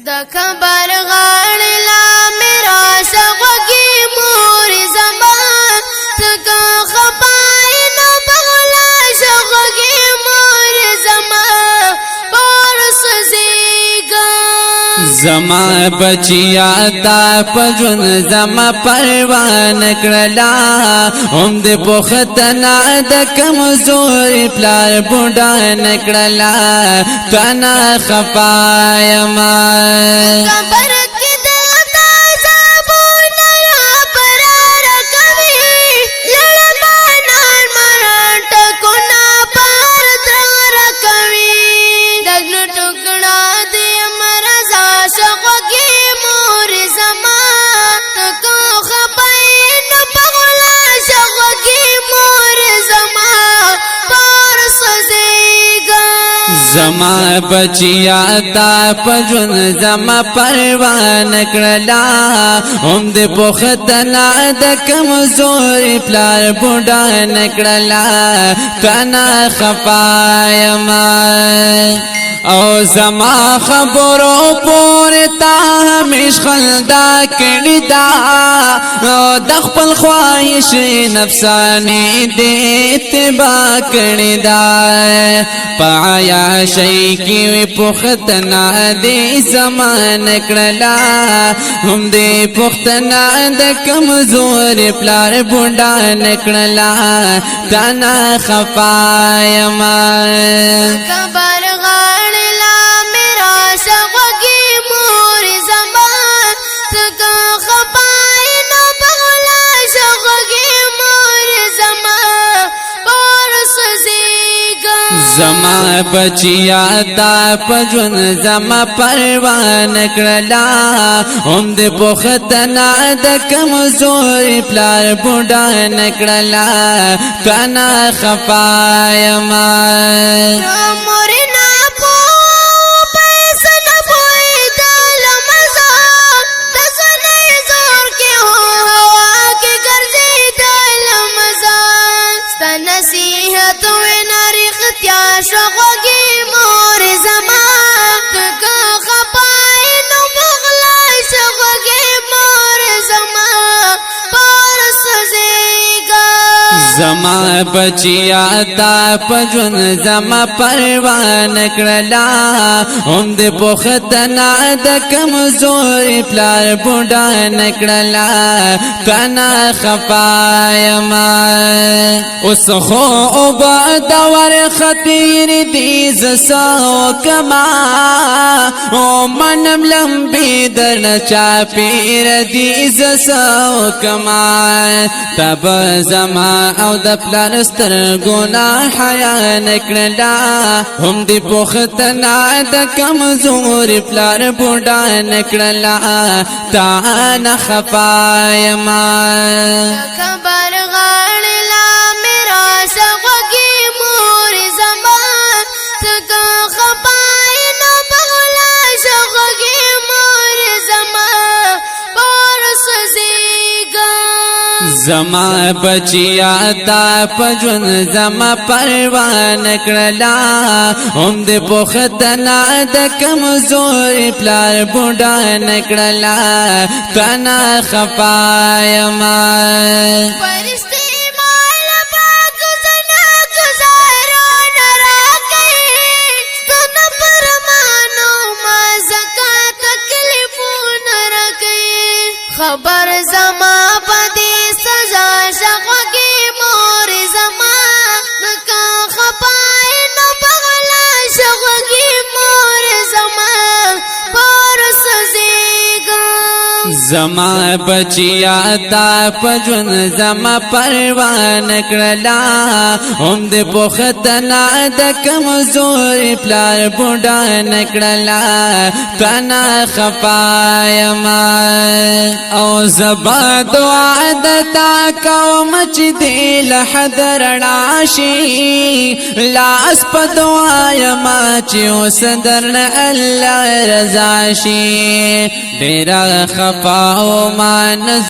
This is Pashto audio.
د کبر غاړې لا میرا شغوږی مور زمان تکا خپای نو بغلا شغوږی مور زمان پارس زیگا زما بچیا تا پجون زما پروان کرلا هم د پختنا د کمزور پلار بوډا نکړلا تنا خپایما کبر کې د عذابونه را پرار کوي لړمانان مرټ کو نا پار در کوي دغه ټوکړه دې مرزا شغوږی مور زما کو خپاین بغلا شغوږی مور زما پار سزيګا زما بچیا تا پجون زما پروان کرلا هم د پختنا د کمزور پلار بوډا نکړلا تنا خپایما او زما خبرو پور تا همیش خلدا کړی دا او د خپل خواهش نفسانی دې اتباع کړی دا پایا شي کی پختنا دې زمان کړلا هم دې پختنا د کمزور پلار بوډا نکړلا تنا خپایما کبر غاړې لا میرا شغوږی مور زمان تکا خپای نو بغلا شغوږی مور زمان پارس زیگا زما بچیا تا پجون زما پروان کرلا هم د پختنا د کمزور پلار بوډا نکړلا تنا خپایما مورنا پو پیسن پوئی دل مزا دسنی زور کی ہو ہوا کی گرزی دل مزا ستا نصیحت ویناری ختیا شغوږی مور زمان تکا خپای نو بغلا شغوږی مور زمان پارس زیگا زما بچیا تا پجون زما پروان کرلا هم د پختنا د کمزور پلار بوډا نکړلا تنا خپایما اوس خو او دور خطیر دی زسو کما او منم لمبی در چا پیر دی زسو کما تب زما او د پلار ستر ګنا حیا نکړلا هم دی پختنا د کمزور پلار بوډا نکړلا تا نه خپایما کبر غاړې لا میرا شغوږی مور زمان تکا خپای نو بغلا شغوږی مور زمان پارس زیگا زما بچیا تا پجون زما پروان کرلا هم د پختنا د کمزور پلار بوډا نکړلا تنا خپایما فرشتي مال پاک زنا گزارون راکئی ستن پرمانو ما زکا تکلیفون رکئی خبر زما پدی سزا شغوږی مور زما نکا خپای نو بغلا شغوږی مور زما پارس زیگا زما بچیا تا پجون زما پروان کرلا هم د پختنا د کمزور پلار بوډا نکړلا تنا خپایما او زبا دعا دتا کوم چې دل حضر راشي لاس په دعا ما چې وسدرن الله رضا شي ډیر خفا او ما